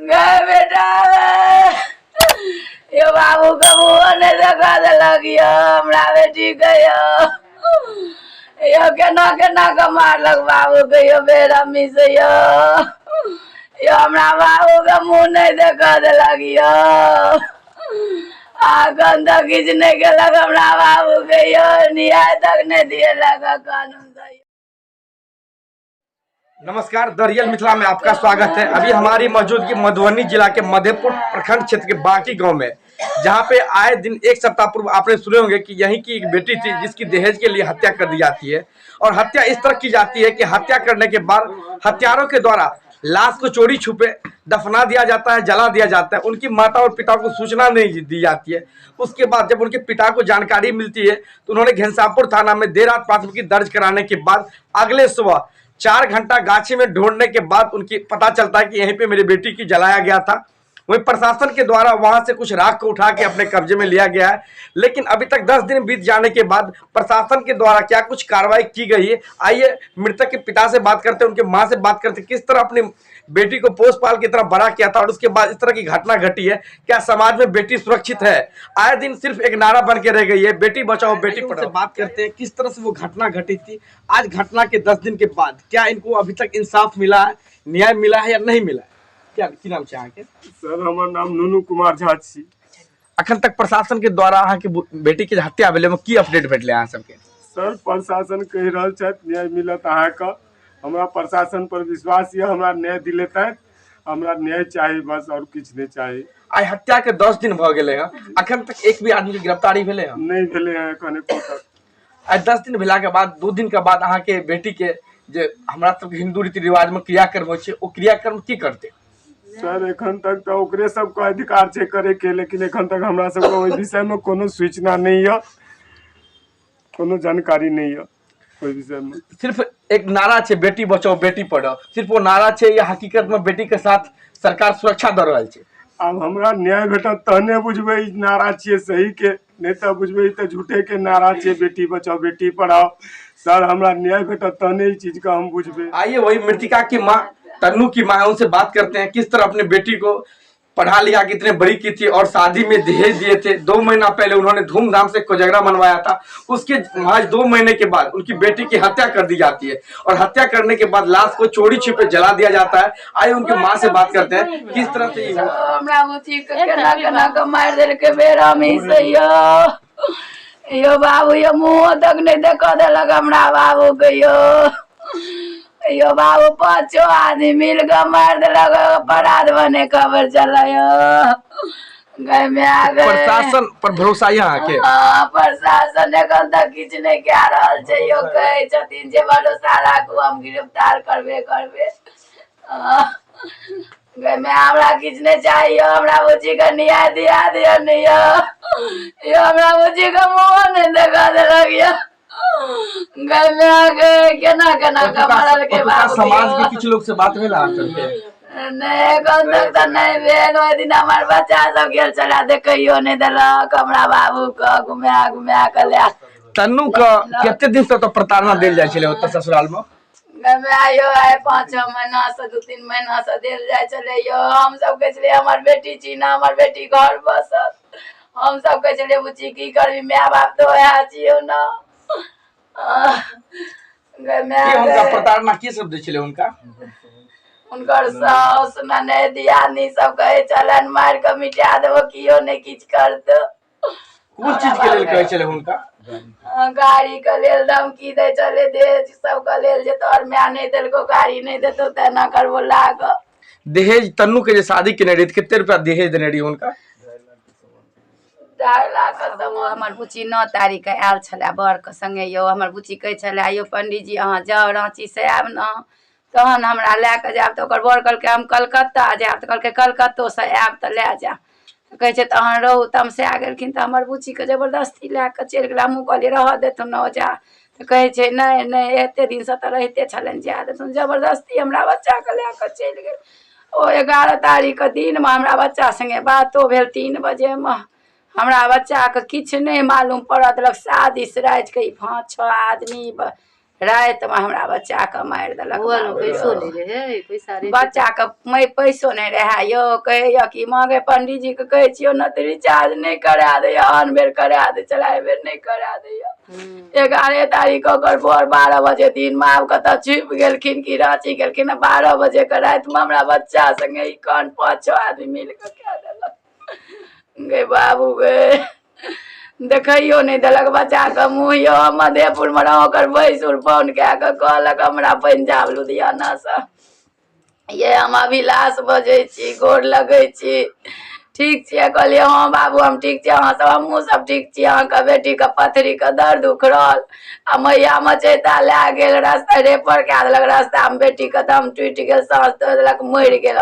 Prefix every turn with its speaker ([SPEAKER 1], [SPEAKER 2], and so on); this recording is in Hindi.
[SPEAKER 1] गए बेटा यो बाबू के मुँह नहीं देखा देलक यो हमरा बेटी के यो केना केना के मारलक बाबू के यो बेरहमी से यो हमरा बाबू के मुँह नहीं देखा देलक यो आखन तक किछ नहीं केलक हमरा बाबू के यो न्याय तक नहीं दिएलक कानून से।
[SPEAKER 2] नमस्कार, द रियल मिथिला में आपका स्वागत है। अभी हमारी मौजूदगी मधुबनी जिला के मधेपुर प्रखंड क्षेत्र के बाकी गांव में, जहां पे आए दिन एक सप्ताह पूर्व आपने सुने होंगे कि यहीं की एक बेटी थी जिसकी दहेज के लिए हत्या कर दी जाती है। और हत्या इस तरह की जाती है कि हत्या करने के बाद हत्यारों के द्वारा लाश को चोरी छुपे दफना दिया जाता है, जला दिया जाता है। उनकी माता और पिता को सूचना नहीं दी जाती है। उसके बाद जब उनके पिता को जानकारी मिलती है तो उन्होंने घनश्यामपुर थाना में देर रात प्राथमिकी दर्ज कराने के बाद अगले सुबह 4 घंटा गाछी में ढूंढने के बाद उनकी पता चलता है कि यहीं पे मेरी बेटी की जलाया गया था। वहीं प्रशासन के द्वारा वहां से कुछ राख को उठा के अपने कब्जे में लिया गया है। लेकिन अभी तक 10 दिन बीत जाने के बाद प्रशासन के द्वारा क्या कुछ कार्रवाई की गई है, आइए मृतक के पिता से बात करते हैं, उनके माँ से बात करते हैं, किस तरह अपनी बेटी को पोस पाल की तरह बड़ा किया था और उसके बाद इस तरह की घटना घटी है। क्या समाज में बेटी सुरक्षित है? आए दिन सिर्फ एक नारा बन के रह गई है, बेटी बचाओ बेटी पढ़ाओ। बात करते हैं किस तरह से वो घटना घटी थी। आज घटना के 10 दिन के बाद क्या इनको अभी तक इंसाफ मिला है, न्याय मिला है या नहीं मिला है? क्या की नाम छै अहाँके?
[SPEAKER 3] सर हमर नाम नुनू कुमार झा छी।
[SPEAKER 2] अखन तक प्रशासन के द्वारा अहाँके बेटी के हत्या भेलै में की अपडेट भेटलै अहाँ सबके?
[SPEAKER 3] सर प्रशासन कहि रहल छथि न्याय मिलत अहाँके। हमरा प्रशासन पर विश्वास है, हमरा न्याय दिलेतै। हमरा न्याय चाही बस, और किछ नहीं चाही।
[SPEAKER 2] आई हत्या के 10 दिन भ गेलै हैं, अखन तक एक भी आदमी के गिरफ्तारी भेलै हैं?
[SPEAKER 3] नहीं भेलै हैं एखन एको तक।
[SPEAKER 2] आई 10 दिन भेला के बाद 2 दिन के बाद अहाँके बेटी के जे हमरा सब हिंदू रीति रिवाज में क्रियाक्रम होइ छै, ओ क्रियाक्रम की करते?
[SPEAKER 3] सर एखन तक तो ओकरे सबके अधिकार छै करे के, लेकिन एखन तक हमरा सबके ओहि विषय में कोनो सूचना नहीं है, कोनो जानकारी नहीं है ओहि विषय में।
[SPEAKER 2] सिर्फ एक नारा छै बेटी बचाओ बेटी पढ़ाओ, सिर्फ वो नारा छै या हकीकत में बेटी के साथ सरकार सुरक्षा दे रहल छै?
[SPEAKER 3] अब हमरा न्याय भेटत तहने बुझबै ई नारा छियै सही के, नहीं तो बुझबै तो झूठे के नारा छियै बेटी बचाओ बेटी पढ़ाओ। सर हमरा न्याय भेटत तहने ई चीज का हम बुझबै।
[SPEAKER 2] आइए वही मृतिका की माँ तन्नू की माँ, उनसे बात करते हैं किस तरह अपने बेटी को पढ़ा लिखा कितने बड़ी की थी और शादी में दहेज दिए थे। 2 महीना पहले उन्होंने धूमधाम से कोजगरा मनवाया था। उसके आज 2 महीने के बाद उनकी बेटी की हत्या कर दी जाती है और हत्या करने के बाद लाश को चोरी छिपे जला दिया जाता है। आइए उनकी माँ से बात करते हैं किस तरह से
[SPEAKER 1] मार दिल के बेरहमी से यो बाबू यो मुँह तक नहीं देखा देलक हमरा बाबू के यो बाबू 5 आदमी मिल के मार दिलक, अपराध बने खबर चल
[SPEAKER 2] प्रशासन पर भरोसा यहाँ के?
[SPEAKER 1] प्रशासन एखन तक किछ नहीं कह रहल छै। यो कहे छथिन जे भरोसा राखू हम गिरफ्तार करबे हमरा किछ नहीं चाहिए। हमरा बुच्ची के न्याय दिया दियो नहीं यो हमरा बुच्ची के मुँह नहीं देखा देलक केना कमरल के बाबू।
[SPEAKER 2] समाज के कुछ लोग से बात भेल
[SPEAKER 1] नहीं एखन तक तो नहीं भेल। ओहि दिन हमर बच्चा सब गेल छला देखैयो नहीं देलक हमरा बाबू के, घुमा के ले।
[SPEAKER 2] तन्नू का कते दिन से तो प्रताड़ना देल जाय छले ओतऽ ससुराल में?
[SPEAKER 1] आयो आए 5-6 महीना से 2-3 महीना से देल जाय छले यो। हम सब कहे छले हमर बेटी छी ना, हमर बेटी घर बसत। हम सब कहे छले बुच्ची की करबी, माय बाप तो वह छियो ना।
[SPEAKER 2] उनका प्रताड़ना की सब दै छले उनका?
[SPEAKER 1] उनकर सास ननद दियादनी सब कहे चलन मार के मिटा देबो, कियो नहीं किछ करतो।
[SPEAKER 2] कोन चीज के लेल कहे छले उनका?
[SPEAKER 1] गाड़ी के लेल धमकी दे चले, दहेज सब के लेल जे तोर माय नहीं देलको गाड़ी नहीं देतो तेना करबो लाग।
[SPEAKER 2] दहेज तन्नू के जे शादी केने रही कितने रुपया दहेज देने रही उनका?
[SPEAKER 1] 4 लाख। हमर बुच्ची 9 तारीख के आयल छलै बर के संगे यो। हमर बुच्ची कहे छलै यो पंडित जी अहाँ जाओ रांची से आब न तहन हमरा लए के जायब। तो ओकर बर कहलकै हम कलकत्ता जायब, तो कहलकै कलकत्तो से आयब तो ले जायब। कहे छै तहन रहू। तमसा गेलखिन तो हमर बुच्ची के जबरदस्ती लए के चलि गेला। हमहूँ कहलियै रह देथुन न जा, तो कहे छै नहीं नहीं एते दिन से तो रहिते छलनि जा देथुन। जबरदस्ती हमरा बच्चा के लए के चलि गेल। ओ 11 तारीख के दिन में हमरा बच्चा संगे बातो भेल 3 बजे में। हमरा बच्चा के किछ नहीं मालूम पड़त लग। शादी से रात के 5-6 आदमी रातिमे हमरा बच्चाके मारि देलक बाबू
[SPEAKER 4] पैसो
[SPEAKER 1] यौ।
[SPEAKER 4] नहीं रहे पैसा रहे
[SPEAKER 1] बच्चाके मैं पैसो नहीं रहे यौ। कहैया कि माँ गे पंडीजीके कहै छियौ ने तऽ रिचार्ज नहीं करा दैया, आन बेर करा दै छलै, एहि बेर नहीं करा दैया। 11 तारीख ओकर भोर 12 बजे दिनमे आब कतऽ छुपि गेलखिन कि रांची गेलखिन, 12 बजे के रातिमे हमरा बच्चा संगे ई कान 5-6 आदमी मिल कऽ कए देलक गे बाबू गे। देखैयो नहीं देलक बच्चाके मुँह यौ। हम मधेपुरमे रहौं, ओकर भैंसुर फोन कए कऽ कहलक हमरा पंजाब लुधियानासँ, ये हम अभिलाष बजै छी, गोर लगै छी, ठीक छियै? कहलियै हाँ बाबू हम ठीक छी, अहाँ सब हमहूँ सब ठीक छी। अहाँके बेटीके पथरीके दर्द उखड़ल आ मैया मचैता लए गेल, रास्ता रेफर कए देलक, रास्तामे बेटीके दम टूटि गेल, साँस तोड़ि देलक, मरि गेल।